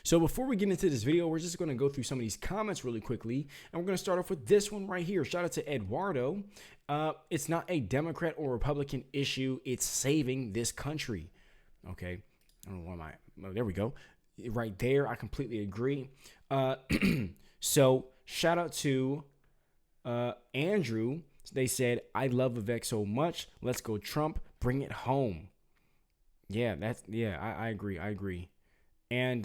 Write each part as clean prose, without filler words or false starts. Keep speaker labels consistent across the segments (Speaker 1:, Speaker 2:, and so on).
Speaker 1: So before we get into this video, we're just going to go through some of these comments really quickly. And we're going to start off with this one right here. Shout out to Eduardo. It's not a Democrat or Republican issue. It's saving this country. Okay. I don't know why there we go. Right there. I completely agree. So shout out to Andrew. They said, I love Vivek so much. Let's go Trump. Bring it home. Yeah, I agree. And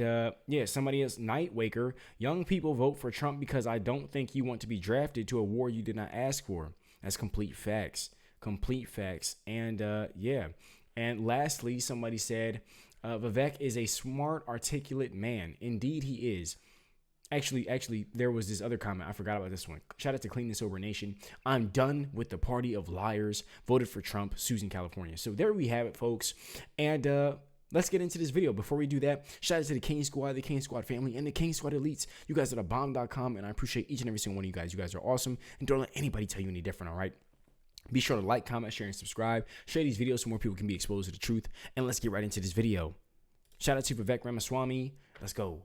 Speaker 1: somebody else, Nightwaker. Young people vote for Trump because I don't think you want to be drafted to a war you did not ask for. That's complete facts. And And lastly, somebody said, Vivek is a smart, articulate man. Indeed, he is. Actually, there was this other comment. I forgot about this one. Shout out to Clean and Sober Nation. I'm done with the party of liars. Voted for Trump, Susan, California. So there we have it, folks. And let's get into this video. Before we do that, shout out to the King Squad, the King Squad family, and the King Squad elites. You guys are the bomb.com, and I appreciate each and every single one of you guys. You guys are awesome. And don't let anybody tell you any different, all right? Be sure to like, comment, share, and subscribe. Share these videos so more people can be exposed to the truth. And let's get right into this video. Shout out to Vivek Ramaswamy. Let's go.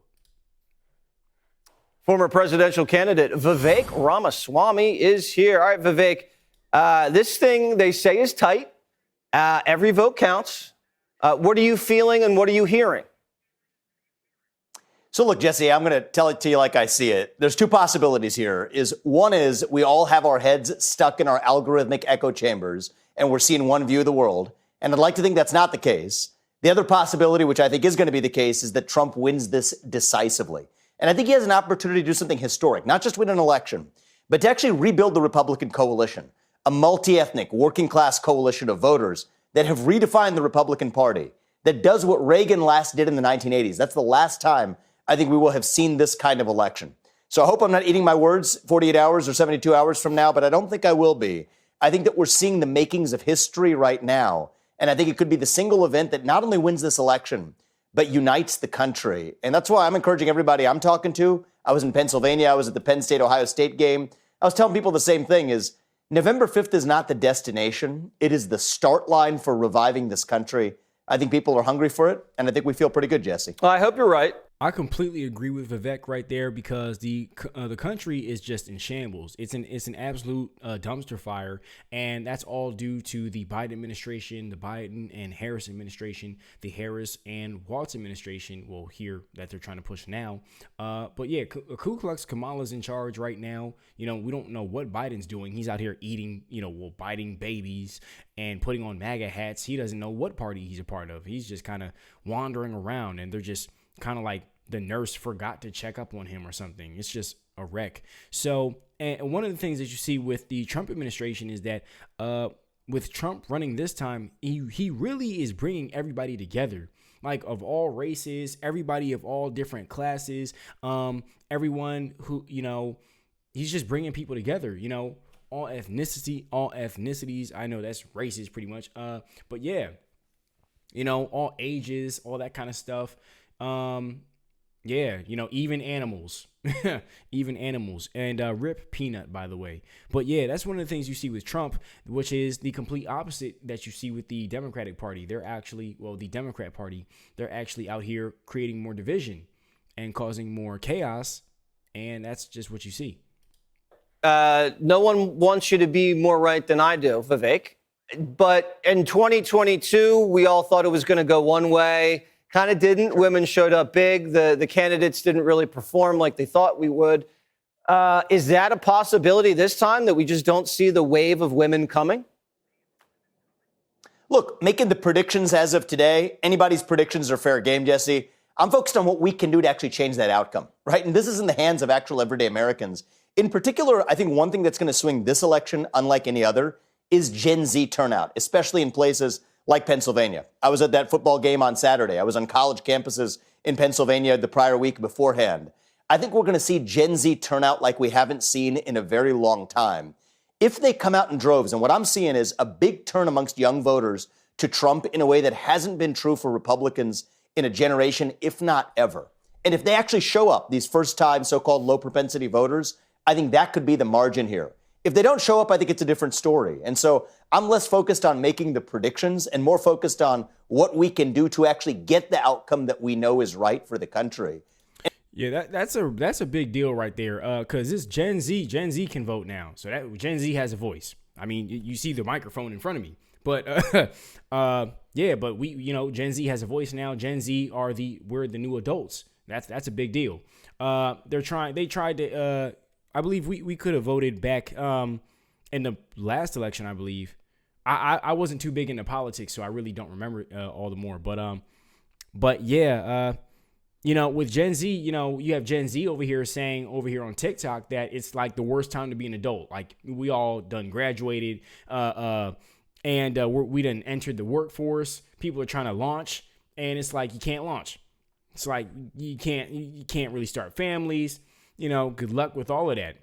Speaker 2: Former presidential candidate Vivek Ramaswamy is here. All right, Vivek, this thing they say is tight. Every vote counts. What are you feeling and what are you hearing?
Speaker 3: So look, Jesse, I'm going to tell it to you like I see it. There's two possibilities here. One is we all have our heads stuck in our algorithmic echo chambers and we're seeing one view of the world. And I'd like to think that's not the case. The other possibility, which I think is going to be the case, is that Trump wins this decisively. And I think he has an opportunity to do something historic, not just win an election, but to actually rebuild the Republican coalition, a multi-ethnic, working-class coalition of voters that have redefined the Republican Party, that does what Reagan last did in the 1980s. That's the last time I think we will have seen this kind of election. So I hope I'm not eating my words 48 hours or 72 hours from now, but I don't think I will be. I think that we're seeing the makings of history right now, and I think it could be the single event that not only wins this election, but unites the country. And that's why I'm encouraging everybody I'm talking to. I was in Pennsylvania. I was at the Penn State-Ohio State game. I was telling people the same thing is November 5th is not the destination. It is the start line for reviving this country. I think people are hungry for it, and I think we feel pretty good, Jesse.
Speaker 2: Well, I hope you're right.
Speaker 1: I completely agree with Vivek right there because the country is just in shambles. It's an absolute dumpster fire, and that's all due to the Biden administration, the Biden and Harris administration, the Harris and Walz administration. Well, here that they're trying to push now. But yeah, Ku Klux Kamala's in charge right now. You know, we don't know what Biden's doing. He's out here eating, biting babies and putting on MAGA hats. He doesn't know what party he's a part of. He's just kind of wandering around, and they're just kind of like the nurse forgot to check up on him or something. It's just a wreck. So, and one of the things that you see with the Trump administration is that with Trump running this time, he really is bringing everybody together, like of all races, everybody of all different classes, everyone who, he's just bringing people together, all ethnicities. I know that's races pretty much. But yeah, all ages, all that kind of stuff. Yeah, even animals, and rip Peanut, by the way. But yeah, that's one of the things you see with Trump, which is the complete opposite that you see with the Democratic Party. The Democrat Party, they're actually out here creating more division and causing more chaos. And that's just what you see.
Speaker 2: No one wants you to be more right than I do, Vivek. But in 2022, we all thought it was going to go one way. Kind of didn't. Women showed up big. The candidates didn't really perform like they thought we would. Is that a possibility this time that we just don't see the wave of women coming?
Speaker 3: Look, making the predictions as of today, anybody's predictions are fair game, Jesse. I'm focused on what we can do to actually change that outcome, right? And this is in the hands of actual everyday Americans. In particular, I think one thing that's going to swing this election, unlike any other, is Gen Z turnout, especially in places like Pennsylvania. I was at that football game on Saturday. I was on college campuses in Pennsylvania the prior week beforehand. I think we're going to see Gen Z turnout like we haven't seen in a very long time. If they come out in droves, and what I'm seeing is a big turn amongst young voters to Trump in a way that hasn't been true for Republicans in a generation, if not ever. And if they actually show up, these first-time so-called low-propensity voters, I think that could be the margin here. If they don't show up, I think it's a different story. And so I'm less focused on making the predictions and more focused on what we can do to actually get the outcome that we know is right for the country.
Speaker 1: Yeah, that's a big deal right there. Because this Gen Z can vote now, so that Gen Z has a voice. I mean, you see the microphone in front of me, but yeah, but Gen Z has a voice now. Gen Z we're the new adults. That's a big deal. They tried to. I believe we could have voted back in the last election. I believe I wasn't too big into politics, so I really don't remember all the more. But yeah. With Gen Z, you have Gen Z over here saying over here on TikTok that it's like the worst time to be an adult. Like we all done graduated, and we done entered the workforce. People are trying to launch, and it's like you can't launch. It's like you can't really start families. Good luck with all of that.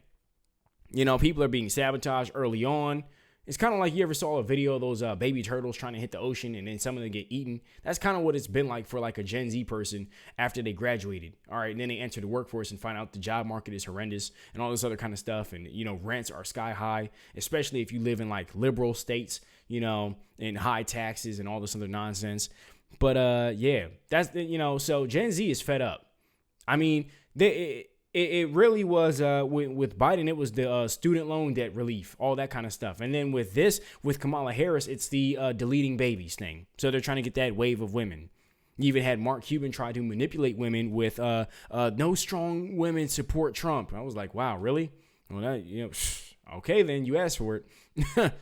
Speaker 1: People are being sabotaged early on. It's kind of like you ever saw a video of those baby turtles trying to hit the ocean and then some of them get eaten. That's kind of what it's been like for like a Gen Z person after they graduated. All right. And then they enter the workforce and find out the job market is horrendous and all this other kind of stuff. And, rents are sky high, especially if you live in like liberal states, and high taxes and all this other nonsense. But yeah, that's, so Gen Z is fed up. I mean, it really was with Biden. It was the student loan debt relief, all that kind of stuff. And then with Kamala Harris, it's the deleting babies thing. So they're trying to get that wave of women. You even had Mark Cuban try to manipulate women with no strong women support Trump. I was like, wow, really? Well, okay, then you asked for it.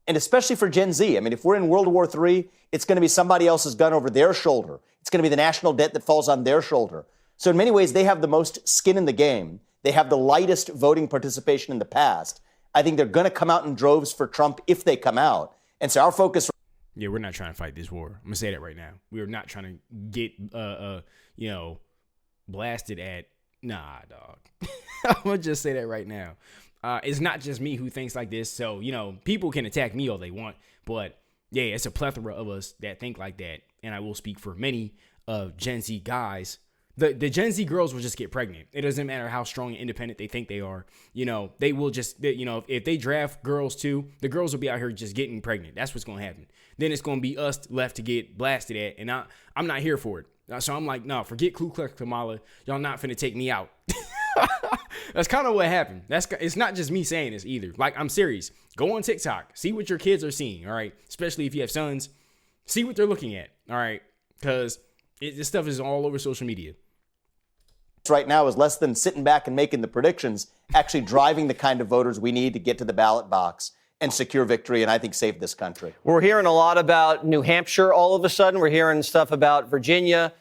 Speaker 3: And especially for Gen Z. I mean, if we're in World War III, it's going to be somebody else's gun over their shoulder. It's going to be the national debt that falls on their shoulder. So in many ways, they have the most skin in the game. They have the lightest voting participation in the past. I think they're going to come out in droves for Trump if they come out. And so our focus.
Speaker 1: Yeah, we're not trying to fight this war. I'm going to say that right now. We are not trying to get, blasted at. Nah, dog. I'm going to just say that right now. It's not just me who thinks like this. So, people can attack me all they want. But yeah, it's a plethora of us that think like that. And I will speak for many Gen Z guys. The Gen Z girls will just get pregnant. It doesn't matter how strong and independent they think they are. They will just, if they draft girls too, the girls will be out here just getting pregnant. That's what's going to happen. Then it's going to be us left to get blasted at. And I'm not here for it. So I'm like, no, forget Ku Klux Kamala. Y'all not finna take me out. That's kind of what happened. It's not just me saying this either. Like, I'm serious. Go on TikTok. See what your kids are seeing. All right. Especially if you have sons. See what they're looking at. All right. Because this stuff is all over social media.
Speaker 3: Right now is less than sitting back and making the predictions, actually driving the kind of voters we need to get to the ballot box and secure victory and I think save this country.
Speaker 2: We're hearing a lot about New Hampshire all of a sudden. We're hearing stuff about Virginia,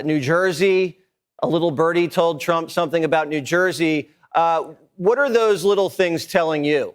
Speaker 2: New Jersey. A little birdie told Trump something about New Jersey. What are those little things telling you?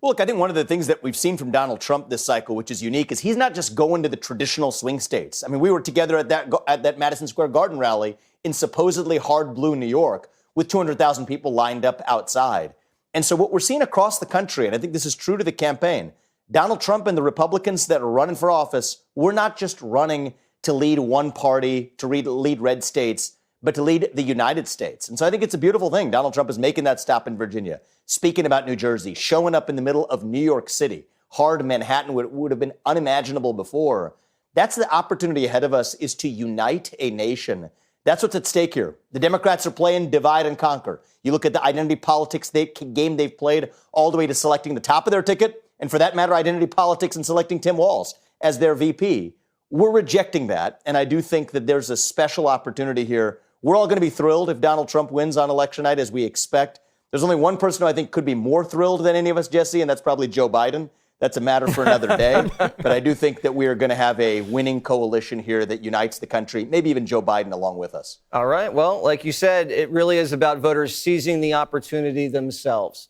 Speaker 3: Well, look, I think one of the things that we've seen from Donald Trump this cycle, which is unique, is he's not just going to the traditional swing states. I mean, we were together at that Madison Square Garden rally in supposedly hard blue New York with 200,000 people lined up outside. And so what we're seeing across the country, and I think this is true to the campaign, Donald Trump and the Republicans that are running for office, we're not just running to lead one party, to lead red states, but to lead the United States. And so I think it's a beautiful thing. Donald Trump is making that stop in Virginia, speaking about New Jersey, showing up in the middle of New York City, hard Manhattan would have been unimaginable before. That's the opportunity ahead of us, is to unite a nation. That's what's at stake here. The Democrats are playing divide and conquer. You look at the identity politics game they've played all the way to selecting the top of their ticket, and for that matter, identity politics and selecting Tim Walz as their VP. We're rejecting that, and I do think that there's a special opportunity here. We're all going to be thrilled if Donald Trump wins on election night, as we expect. There's only one person who I think could be more thrilled than any of us, Jesse, and that's probably Joe Biden. That's a matter for another day. But I do think that we are going to have a winning coalition here that unites the country, maybe even Joe Biden along with us.
Speaker 2: All right. Well, like you said, it really is about voters seizing the opportunity themselves.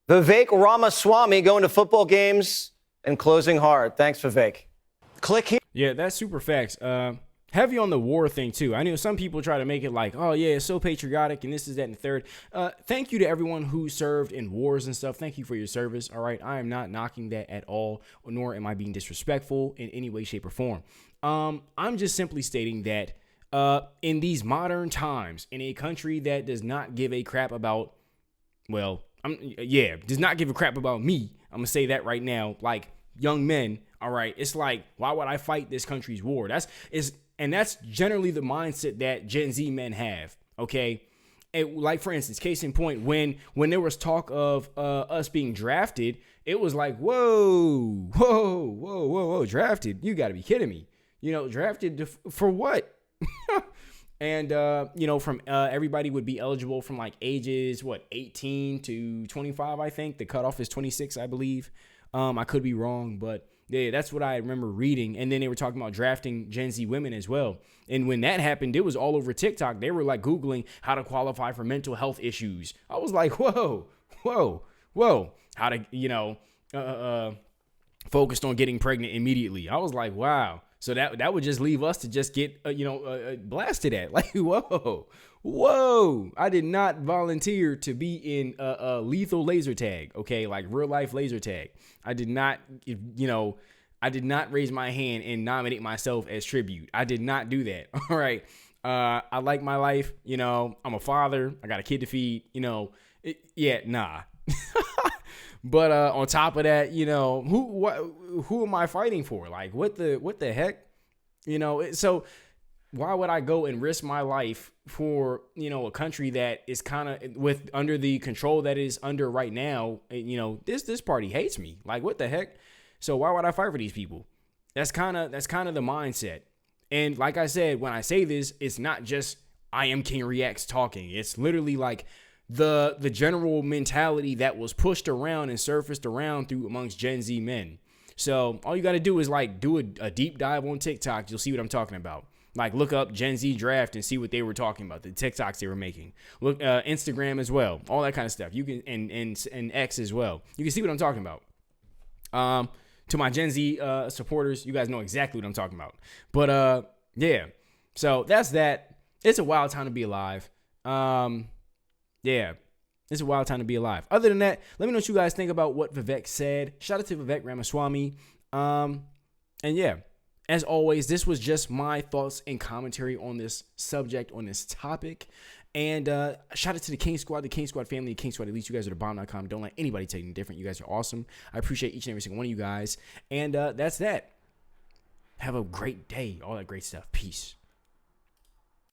Speaker 2: Vivek Ramaswamy going to football games and closing hard. Thanks, Vivek. Click here.
Speaker 1: Yeah, that's super facts. Heavy on the war thing, too. I know some people try to make it like, oh, yeah, it's so patriotic and this is that and the third. Thank you to everyone who served in wars and stuff. Thank you for your service. All right. I am not knocking that at all, nor am I being disrespectful in any way, shape, or form. I'm just simply stating that in these modern times, in a country that does not give a crap about, does not give a crap about me. I'm going to say that right now. Like young men. All right. It's like, why would I fight this country's war? And that's generally the mindset that Gen Z men have. Okay. Like, for instance, case in point, when there was talk of us being drafted, it was like, whoa, drafted? You got to be kidding me. Drafted for what? And, from everybody would be eligible from like ages, 18 to 25, I think. The cutoff is 26, I believe. I could be wrong, but yeah, that's what I remember reading. And then they were talking about drafting Gen Z women as well. And when that happened, it was all over TikTok. They were like Googling how to qualify for mental health issues. I was like, whoa. How to, focused on getting pregnant immediately. I was like, wow. So that would just leave us to just get, blasted at. Like, whoa. I did not volunteer to be in a lethal laser tag, okay? Like real life laser tag. I did not raise my hand and nominate myself as tribute. I did not do that, all right? I like my life, I'm a father. I got a kid to feed, nah. But on top of that, who am I fighting for? Like, what the heck? So why would I go and risk my life for, a country that is kind of under the control that is under right now? This party hates me. Like, what the heck? So why would I fight for these people? That's kind of the mindset. And like I said, when I say this, it's not just IamKingReacts talking. It's literally like the general mentality that was pushed around and surfaced around through amongst Gen Z men. So all you got to do is like do a deep dive on TikTok. You'll see what I'm talking about. Like look up Gen Z draft and see what they were talking about, the TikToks they were making. Look Instagram as well, all that kind of stuff. You can and X as well. You can see what I'm talking about. To my Gen Z supporters, you guys know exactly what I'm talking about. But yeah, so that's that. It's a wild time to be alive. Yeah, it's a wild time to be alive. Other than that, let me know what you guys think about what Vivek said. Shout out to Vivek Ramaswamy. And yeah, as always, this was just my thoughts and commentary on this subject, on this topic. And shout out to the King Squad, the King Squad family, the King Squad Elites. You guys are the bomb.com. Don't let anybody tell you different. You guys are awesome. I appreciate each and every single one of you guys. And that's that. Have a great day. All that great stuff. Peace.